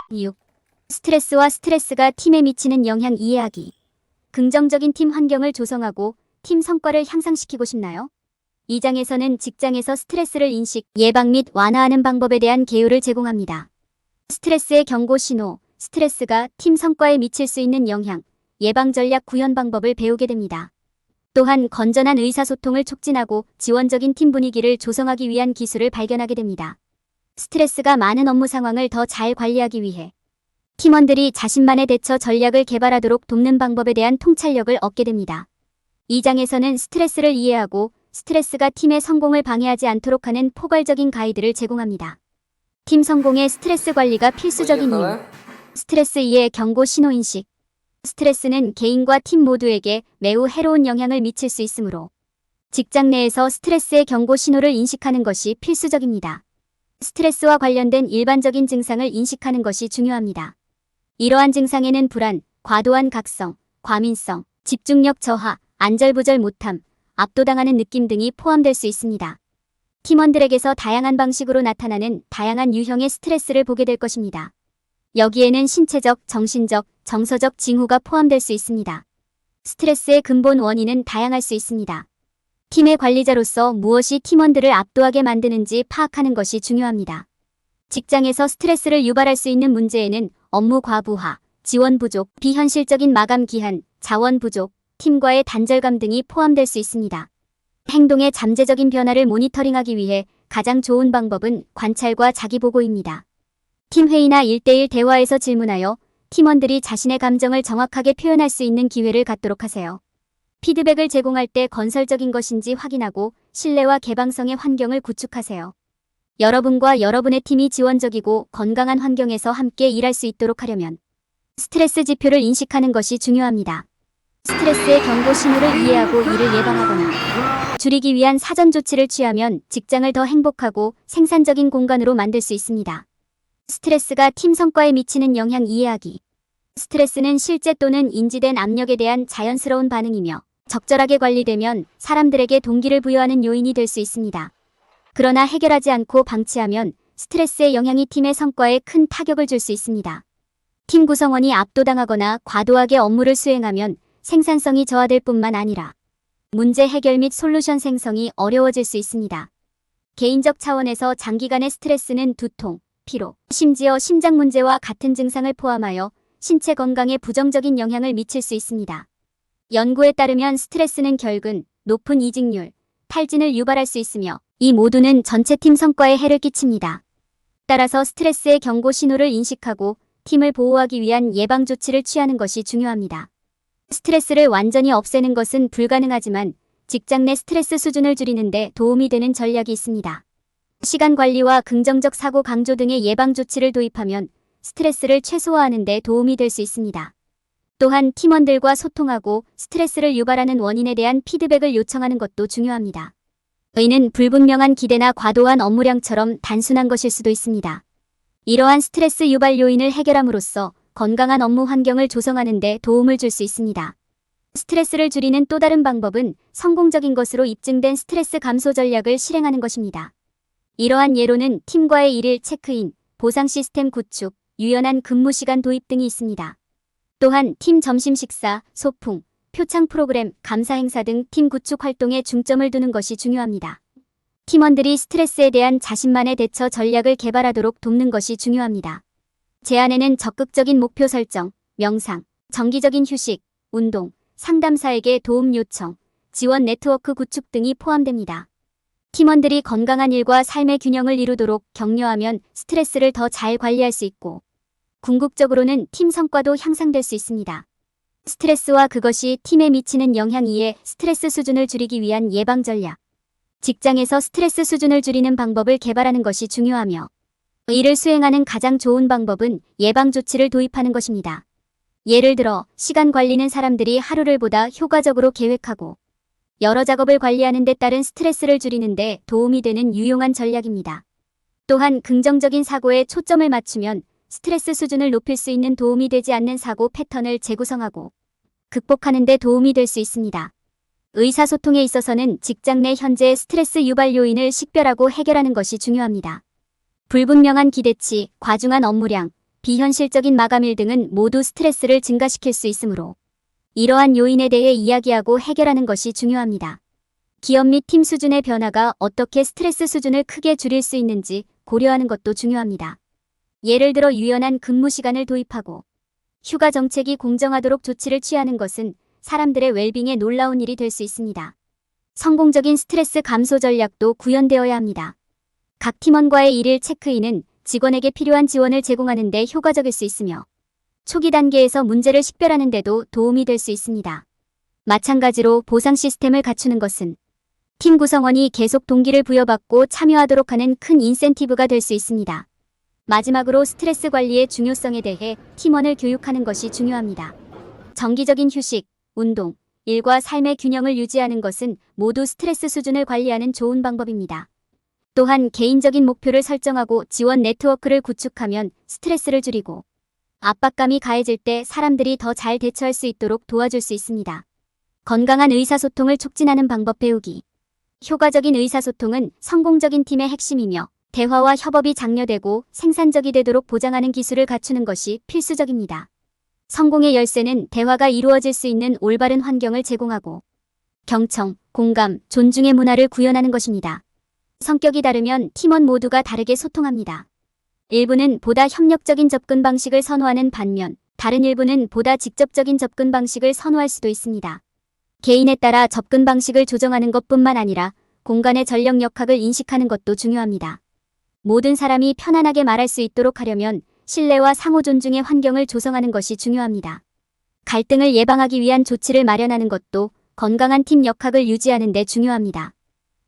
6. 스트레스가 팀에 미치는 영향 이해하기. 긍정적인 팀 환경을 조성하고 팀 성과를 향상시키고 싶나요? 이 장에서는 직장에서 스트레스를 인식, 예방 및 완화하는 방법에 대한 개요를 제공합니다. 스트레스의 경고 신호, 스트레스가 팀 성과에 미칠 수 있는 영향, 예방 전략 구현 방법을 배우게 됩니다. 또한 건전한 의사소통을 촉진하고 지원적인 팀 분위기를 조성하기 위한 기술을 발견하게 됩니다. 스트레스가 많은 업무 상황을 더 잘 관리하기 위해 팀원들이 자신만의 대처 전략을 개발하도록 돕는 방법에 대한 통찰력을 얻게 됩니다. 이 장에서는 스트레스를 이해하고 스트레스가 팀의 성공을 방해하지 않도록 하는 포괄적인 가이드를 제공합니다. 팀 성공에 스트레스 관리가 필수적인 이유. 스트레스 이해 경고 신호 인식. 스트레스는 개인과 팀 모두에게 매우 해로운 영향을 미칠 수 있으므로 직장 내에서 스트레스의 경고 신호를 인식하는 것이 필수적입니다. 스트레스와 관련된 일반적인 증상을 인식하는 것이 중요합니다. 이러한 증상에는 불안, 과도한 각성, 과민성, 집중력 저하, 안절부절 못함, 압도당하는 느낌 등이 포함될 수 있습니다. 팀원들에게서 다양한 방식으로 나타나는 다양한 유형의 스트레스를 보게 될 것입니다. 여기에는 신체적, 정신적, 정서적 징후가 포함될 수 있습니다. 스트레스의 근본 원인은 다양할 수 있습니다. 팀의 관리자로서 무엇이 팀원들을 압도하게 만드는지 파악하는 것이 중요합니다. 직장에서 스트레스를 유발할 수 있는 문제에는 업무 과부하, 지원 부족, 비현실적인 마감 기한, 자원 부족, 팀과의 단절감 등이 포함될 수 있습니다. 행동의 잠재적인 변화를 모니터링하기 위해 가장 좋은 방법은 관찰과 자기보고입니다. 팀회의나 1대1 대화에서 질문하여 팀원들이 자신의 감정을 정확하게 표현할 수 있는 기회를 갖도록 하세요. 피드백을 제공할 때 건설적인 것인지 확인하고 신뢰와 개방성의 환경을 구축하세요. 여러분과 여러분의 팀이 지원적이고 건강한 환경에서 함께 일할 수 있도록 하려면 스트레스 지표를 인식하는 것이 중요합니다. 스트레스의 경고 신호를 이해하고 이를 예방하거나 줄이기 위한 사전 조치를 취하면 직장을 더 행복하고 생산적인 공간으로 만들 수 있습니다. 스트레스가 팀 성과에 미치는 영향 이해하기. 스트레스는 실제 또는 인지된 압력에 대한 자연스러운 반응이며 적절하게 관리되면 사람들에게 동기를 부여하는 요인이 될 수 있습니다. 그러나 해결하지 않고 방치하면 스트레스의 영향이 팀의 성과에 큰 타격을 줄 수 있습니다. 팀 구성원이 압도당하거나 과도하게 업무를 수행하면 생산성이 저하될 뿐만 아니라 문제 해결 및 솔루션 생성이 어려워질 수 있습니다. 개인적 차원에서 장기간의 스트레스는 두통, 피로, 심지어 심장 문제와 같은 증상을 포함하여 신체 건강에 부정적인 영향을 미칠 수 있습니다. 연구에 따르면 스트레스는 결근, 높은 이직률, 탈진을 유발할 수 있으며 이 모두는 전체 팀 성과에 해를 끼칩니다. 따라서 스트레스의 경고 신호를 인식하고 팀을 보호하기 위한 예방 조치를 취하는 것이 중요합니다. 스트레스를 완전히 없애는 것은 불가능하지만 직장 내 스트레스 수준을 줄이는 데 도움이 되는 전략이 있습니다. 시간 관리와 긍정적 사고 강조 등의 예방 조치를 도입하면 스트레스를 최소화하는 데 도움이 될 수 있습니다. 또한 팀원들과 소통하고 스트레스를 유발하는 원인에 대한 피드백을 요청하는 것도 중요합니다. 이는 불분명한 기대나 과도한 업무량처럼 단순한 것일 수도 있습니다. 이러한 스트레스 유발 요인을 해결함으로써 건강한 업무 환경을 조성하는 데 도움을 줄 수 있습니다. 스트레스를 줄이는 또 다른 방법은 성공적인 것으로 입증된 스트레스 감소 전략을 실행하는 것입니다. 이러한 예로는 팀과의 일일 체크인, 보상 시스템 구축, 유연한 근무 시간 도입 등이 있습니다. 또한 팀 점심 식사, 소풍, 표창 프로그램, 감사 행사 등 팀 구축 활동에 중점을 두는 것이 중요합니다. 팀원들이 스트레스에 대한 자신만의 대처 전략을 개발하도록 돕는 것이 중요합니다. 제안에는 적극적인 목표 설정, 명상, 정기적인 휴식, 운동, 상담사에게 도움 요청, 지원 네트워크 구축 등이 포함됩니다. 팀원들이 건강한 일과 삶의 균형을 이루도록 격려하면 스트레스를 더 잘 관리할 수 있고 궁극적으로는 팀 성과도 향상될 수 있습니다. 스트레스와 그것이 팀에 미치는 영향 2의 스트레스 수준을 줄이기 위한 예방 전략. 직장에서 스트레스 수준을 줄이는 방법을 개발하는 것이 중요하며 이를 수행하는 가장 좋은 방법은 예방 조치를 도입하는 것입니다. 예를 들어 시간 관리는 사람들이 하루를 보다 효과적으로 계획하고 여러 작업을 관리하는 데 따른 스트레스를 줄이는 데 도움이 되는 유용한 전략입니다. 또한 긍정적인 사고에 초점을 맞추면 스트레스 수준을 높일 수 있는 도움이 되지 않는 사고 패턴을 재구성하고 극복하는 데 도움이 될 수 있습니다. 의사소통에 있어서는 직장 내 현재의 스트레스 유발 요인을 식별하고 해결하는 것이 중요합니다. 불분명한 기대치, 과중한 업무량, 비현실적인 마감일 등은 모두 스트레스를 증가시킬 수 있으므로 이러한 요인에 대해 이야기하고 해결하는 것이 중요합니다. 기업 및 팀 수준의 변화가 어떻게 스트레스 수준을 크게 줄일 수 있는지 고려하는 것도 중요합니다. 예를 들어 유연한 근무 시간을 도입하고 휴가 정책이 공정하도록 조치를 취하는 것은 사람들의 웰빙에 놀라운 일이 될 수 있습니다. 성공적인 스트레스 감소 전략도 구현되어야 합니다. 각 팀원과의 일일 체크인은 직원에게 필요한 지원을 제공하는 데 효과적일 수 있으며 초기 단계에서 문제를 식별하는 데도 도움이 될 수 있습니다. 마찬가지로 보상 시스템을 갖추는 것은 팀 구성원이 계속 동기를 부여받고 참여하도록 하는 큰 인센티브가 될 수 있습니다. 마지막으로 스트레스 관리의 중요성에 대해 팀원을 교육하는 것이 중요합니다. 정기적인 휴식, 운동, 일과 삶의 균형을 유지하는 것은 모두 스트레스 수준을 관리하는 좋은 방법입니다. 또한 개인적인 목표를 설정하고 지원 네트워크를 구축하면 스트레스를 줄이고 압박감이 가해질 때 사람들이 더 잘 대처할 수 있도록 도와줄 수 있습니다. 건강한 의사소통을 촉진하는 방법 배우기. 효과적인 의사소통은 성공적인 팀의 핵심이며 대화와 협업이 장려되고 생산적이 되도록 보장하는 기술을 갖추는 것이 필수적입니다. 성공의 열쇠는 대화가 이루어질 수 있는 올바른 환경을 제공하고 경청, 공감, 존중의 문화를 구현하는 것입니다. 성격이 다르면 팀원 모두가 다르게 소통합니다. 일부는 보다 협력적인 접근 방식을 선호하는 반면 다른 일부는 보다 직접적인 접근 방식을 선호할 수도 있습니다. 개인에 따라 접근 방식을 조정하는 것뿐만 아니라 공간의 전력 역학을 인식하는 것도 중요합니다. 모든 사람이 편안하게 말할 수 있도록 하려면 신뢰와 상호 존중의 환경을 조성하는 것이 중요합니다. 갈등을 예방하기 위한 조치를 마련하는 것도 건강한 팀 역학을 유지하는 데 중요합니다.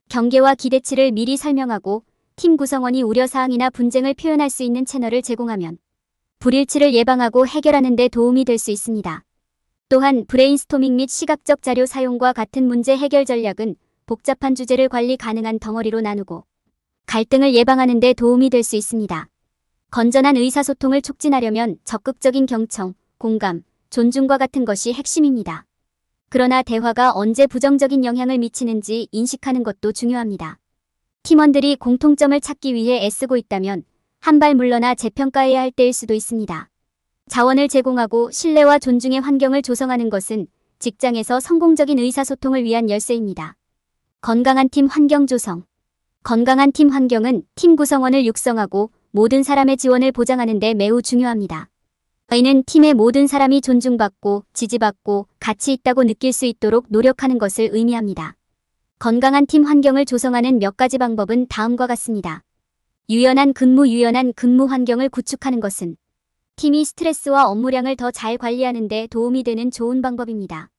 경계와 기대치를 미리 설명하고 팀 구성원이 우려사항이나 분쟁을 표현할 수 있는 채널을 제공하면 불일치를 예방하고 해결하는 데 도움이 될 수 있습니다. 또한 브레인스토밍 및 시각적 자료 사용과 같은 문제 해결 전략은 복잡한 주제를 관리 가능한 덩어리로 나누고 갈등을 예방하는 데 도움이 될 수 있습니다. 건전한 의사소통을 촉진하려면 적극적인 경청, 공감, 존중과 같은 것이 핵심입니다. 그러나 대화가 언제 부정적인 영향을 미치는지 인식하는 것도 중요합니다. 팀원들이 공통점을 찾기 위해 애쓰고 있다면 한 발 물러나 재평가해야 할 때일 수도 있습니다. 자원을 제공하고 신뢰와 존중의 환경을 조성하는 것은 직장에서 성공적인 의사소통을 위한 열쇠입니다. 건강한 팀 환경 조성. 건강한 팀 환경은 팀 구성원을 육성하고 모든 사람의 지원을 보장하는 데 매우 중요합니다. 이는 팀의 모든 사람이 존중받고 지지받고 가치 있다고 느낄 수 있도록 노력하는 것을 의미합니다. 건강한 팀 환경을 조성하는 몇 가지 방법은 다음과 같습니다. 유연한 근무 환경을 구축하는 것은 팀이 스트레스와 업무량을 더 잘 관리하는 데 도움이 되는 좋은 방법입니다.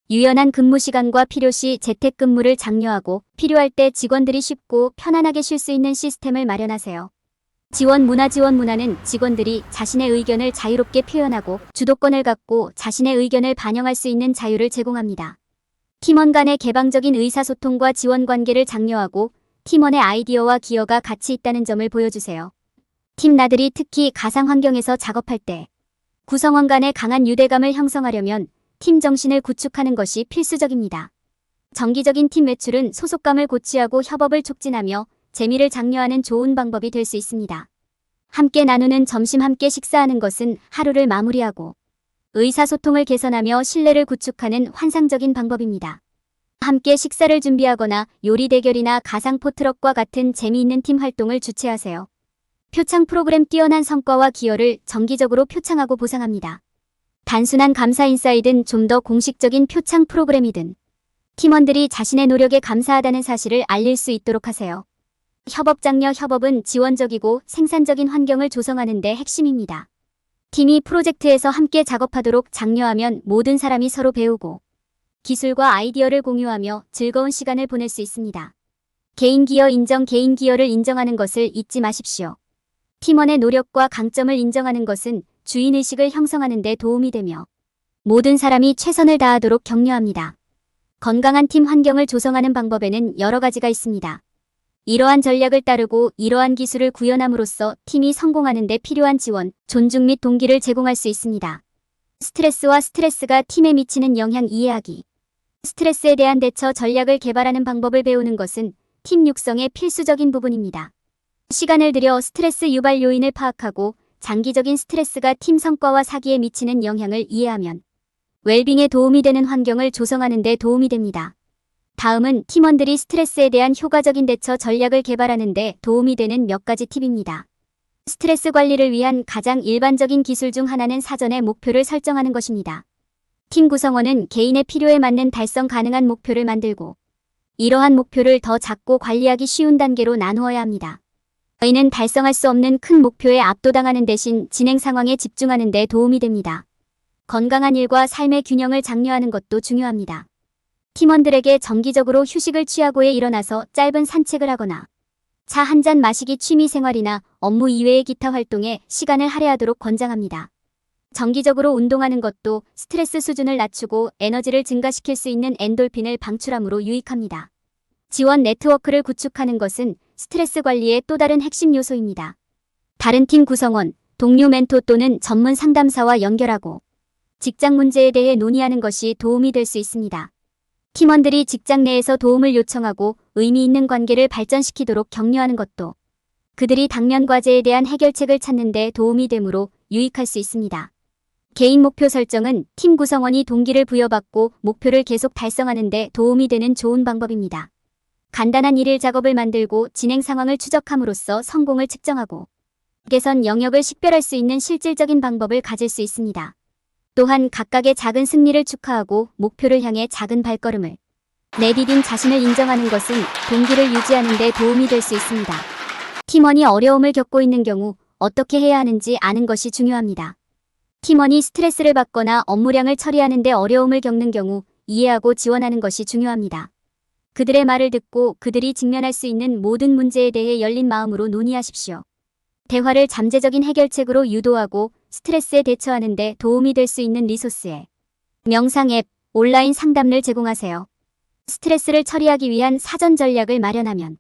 유연한 근무 시간과 필요시 재택근무를 장려하고 필요할 때 직원들이 쉽고 편안하게 쉴 수 있는 시스템을 마련하세요. 지원 문화는 직원들이 자신의 의견을 자유롭게 표현하고 주도권을 갖고 자신의 의견을 반영할 수 있는 자유를 제공합니다. 팀원 간의 개방적인 의사소통과 지원 관계를 장려하고 팀원의 아이디어와 기여가 가치 있다는 점을 보여주세요. 팀 나들이 특히 가상 환경에서 작업할 때 구성원 간의 강한 유대감을 형성하려면 팀 정신을 구축하는 것이 필수적입니다. 정기적인 팀 외출은 소속감을 고취하고 협업을 촉진하며 재미를 장려하는 좋은 방법이 될 수 있습니다. 함께 나누는 점심 함께 식사하는 것은 하루를 마무리하고 의사소통을 개선하며 신뢰를 구축하는 환상적인 방법입니다. 함께 식사를 준비하거나 요리 대결이나 가상 포트럭과 같은 재미있는 팀 활동을 주최하세요. 표창 프로그램 뛰어난 성과와 기여를 정기적으로 표창하고 보상합니다. 단순한 감사 인사이든 좀 더 공식적인 표창 프로그램이든 팀원들이 자신의 노력에 감사하다는 사실을 알릴 수 있도록 하세요. 협업 장려. 협업은 지원적이고 생산적인 환경을 조성하는 데 핵심입니다. 팀이 프로젝트에서 함께 작업하도록 장려하면 모든 사람이 서로 배우고 기술과 아이디어를 공유하며 즐거운 시간을 보낼 수 있습니다. 개인 기여 인정. 개인 기여를 인정하는 것을 잊지 마십시오. 팀원의 노력과 강점을 인정하는 것은 주인의식을 형성하는 데 도움이 되며 모든 사람이 최선을 다하도록 격려합니다. 건강한 팀 환경을 조성하는 방법에는 여러 가지가 있습니다. 이러한 전략을 따르고 이러한 기술을 구현함으로써 팀이 성공하는 데 필요한 지원, 존중 및 동기를 제공할 수 있습니다. 스트레스와 스트레스가 팀에 미치는 영향 이해하기. 스트레스에 대한 대처 전략을 개발하는 방법을 배우는 것은 팀 육성의 필수적인 부분입니다. 시간을 들여 스트레스 유발 요인을 파악하고 장기적인 스트레스가 팀 성과와 사기에 미치는 영향을 이해하면 웰빙에 도움이 되는 환경을 조성하는 데 도움이 됩니다. 다음은 팀원들이 스트레스에 대한 효과적인 대처 전략을 개발하는 데 도움이 되는 몇 가지 팁입니다. 스트레스 관리를 위한 가장 일반적인 기술 중 하나는 사전에 목표를 설정하는 것입니다. 팀 구성원은 개인의 필요에 맞는 달성 가능한 목표를 만들고 이러한 목표를 더 작고 관리하기 쉬운 단계로 나누어야 합니다. 이는 달성할 수 없는 큰 목표에 압도당하는 대신 진행 상황에 집중하는 데 도움이 됩니다. 건강한 일과 삶의 균형을 장려하는 것도 중요합니다. 팀원들에게 정기적으로 휴식을 취하고에 일어나서 짧은 산책을 하거나 차 한 잔 마시기 취미 생활이나 업무 이외의 기타 활동에 시간을 할애하도록 권장합니다. 정기적으로 운동하는 것도 스트레스 수준을 낮추고 에너지를 증가시킬 수 있는 엔돌핀을 방출함으로 유익합니다. 지원 네트워크를 구축하는 것은 스트레스 관리의 또 다른 핵심 요소입니다. 다른 팀 구성원, 동료 멘토 또는 전문 상담사와 연결하고 직장 문제에 대해 논의하는 것이 도움이 될 수 있습니다. 팀원들이 직장 내에서 도움을 요청하고 의미 있는 관계를 발전시키도록 격려하는 것도 그들이 당면 과제에 대한 해결책을 찾는 데 도움이 되므로 유익할 수 있습니다. 개인 목표 설정은 팀 구성원이 동기를 부여받고 목표를 계속 달성하는 데 도움이 되는 좋은 방법입니다. 간단한 일일 작업을 만들고 진행 상황을 추적함으로써 성공을 측정하고 개선 영역을 식별할 수 있는 실질적인 방법을 가질 수 있습니다. 또한 각각의 작은 승리를 축하하고 목표를 향해 작은 발걸음을 내디딘 자신을 인정하는 것은 동기를 유지하는 데 도움이 될 수 있습니다. 팀원이 어려움을 겪고 있는 경우 어떻게 해야 하는지 아는 것이 중요합니다. 팀원이 스트레스를 받거나 업무량을 처리하는 데 어려움을 겪는 경우 이해하고 지원하는 것이 중요합니다. 그들의 말을 듣고 그들이 직면할 수 있는 모든 문제에 대해 열린 마음으로 논의하십시오. 대화를 잠재적인 해결책으로 유도하고 스트레스에 대처하는 데 도움이 될 수 있는 리소스에 명상 앱, 온라인 상담을 제공하세요. 스트레스를 처리하기 위한 사전 전략을 마련하면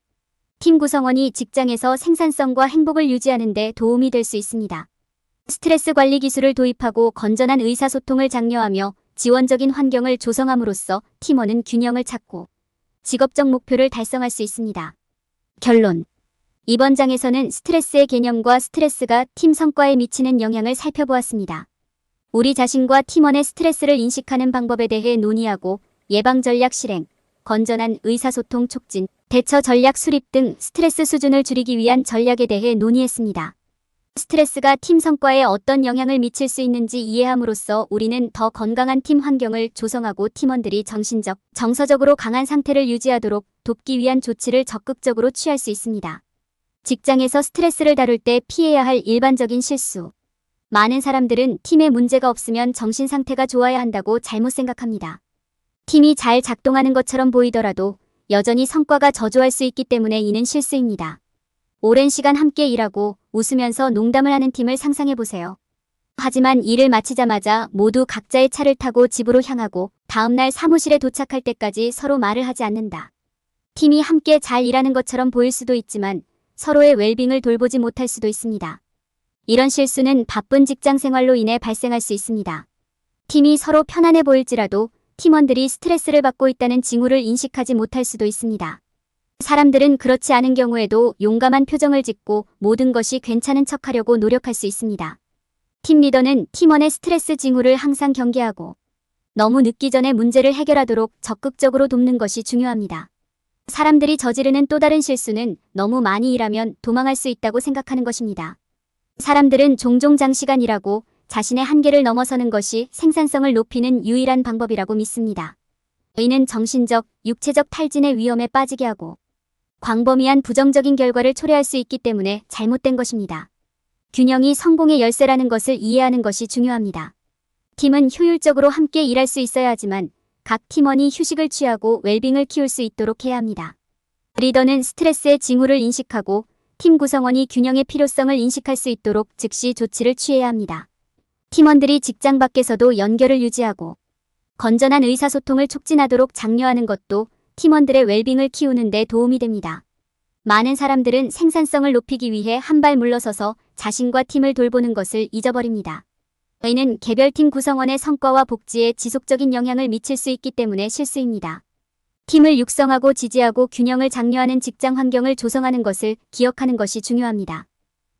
팀 구성원이 직장에서 생산성과 행복을 유지하는 데 도움이 될 수 있습니다. 스트레스 관리 기술을 도입하고 건전한 의사소통을 장려하며 지원적인 환경을 조성함으로써 팀원은 균형을 찾고 직업적 목표를 달성할 수 있습니다. 결론. 이번 장에서는 스트레스의 개념과 스트레스가 팀 성과에 미치는 영향을 살펴보았습니다. 우리 자신과 팀원의 스트레스를 인식하는 방법에 대해 논의하고 예방 전략 실행, 건전한 의사소통 촉진, 대처 전략 수립 등 스트레스 수준을 줄이기 위한 전략에 대해 논의했습니다. 스트레스가 팀 성과에 어떤 영향을 미칠 수 있는지 이해함으로써 우리는 더 건강한 팀 환경을 조성하고 팀원들이 정신적, 정서적으로 강한 상태를 유지하도록 돕기 위한 조치를 적극적으로 취할 수 있습니다. 직장에서 스트레스를 다룰 때 피해야 할 일반적인 실수. 많은 사람들은 팀에 문제가 없으면 정신 상태가 좋아야 한다고 잘못 생각합니다. 팀이 잘 작동하는 것처럼 보이더라도 여전히 성과가 저조할 수 있기 때문에 이는 실수입니다. 오랜 시간 함께 일하고 웃으면서 농담을 하는 팀을 상상해보세요. 하지만 일을 마치자마자 모두 각자의 차를 타고 집으로 향하고 다음날 사무실에 도착할 때까지 서로 말을 하지 않는다. 팀이 함께 잘 일하는 것처럼 보일 수도 있지만 서로의 웰빙을 돌보지 못할 수도 있습니다. 이런 실수는 바쁜 직장 생활로 인해 발생할 수 있습니다. 팀이 서로 편안해 보일지라도 팀원들이 스트레스를 받고 있다는 징후를 인식하지 못할 수도 있습니다. 사람들은 그렇지 않은 경우에도 용감한 표정을 짓고 모든 것이 괜찮은 척하려고 노력할 수 있습니다. 팀 리더는 팀원의 스트레스 징후를 항상 경계하고 너무 늦기 전에 문제를 해결하도록 적극적으로 돕는 것이 중요합니다. 사람들이 저지르는 또 다른 실수는 너무 많이 일하면 도망할 수 있다고 생각하는 것입니다. 사람들은 종종 장시간 일하고 자신의 한계를 넘어서는 것이 생산성을 높이는 유일한 방법이라고 믿습니다. 이는 정신적, 육체적 탈진의 위험에 빠지게 하고 광범위한 부정적인 결과를 초래할 수 있기 때문에 잘못된 것입니다. 균형이 성공의 열쇠라는 것을 이해하는 것이 중요합니다. 팀은 효율적으로 함께 일할 수 있어야 하지만 각 팀원이 휴식을 취하고 웰빙을 키울 수 있도록 해야 합니다. 리더는 스트레스의 징후를 인식하고 팀 구성원이 균형의 필요성을 인식할 수 있도록 즉시 조치를 취해야 합니다. 팀원들이 직장 밖에서도 연결을 유지하고 건전한 의사소통을 촉진하도록 장려하는 것도 팀원들의 웰빙을 키우는 데 도움이 됩니다. 많은 사람들은 생산성을 높이기 위해 한 발 물러서서 자신과 팀을 돌보는 것을 잊어버립니다. 이는 개별팀 구성원의 성과와 복지에 지속적인 영향을 미칠 수 있기 때문에 실수입니다. 팀을 육성하고 지지하고 균형을 장려하는 직장 환경을 조성하는 것을 기억하는 것이 중요합니다.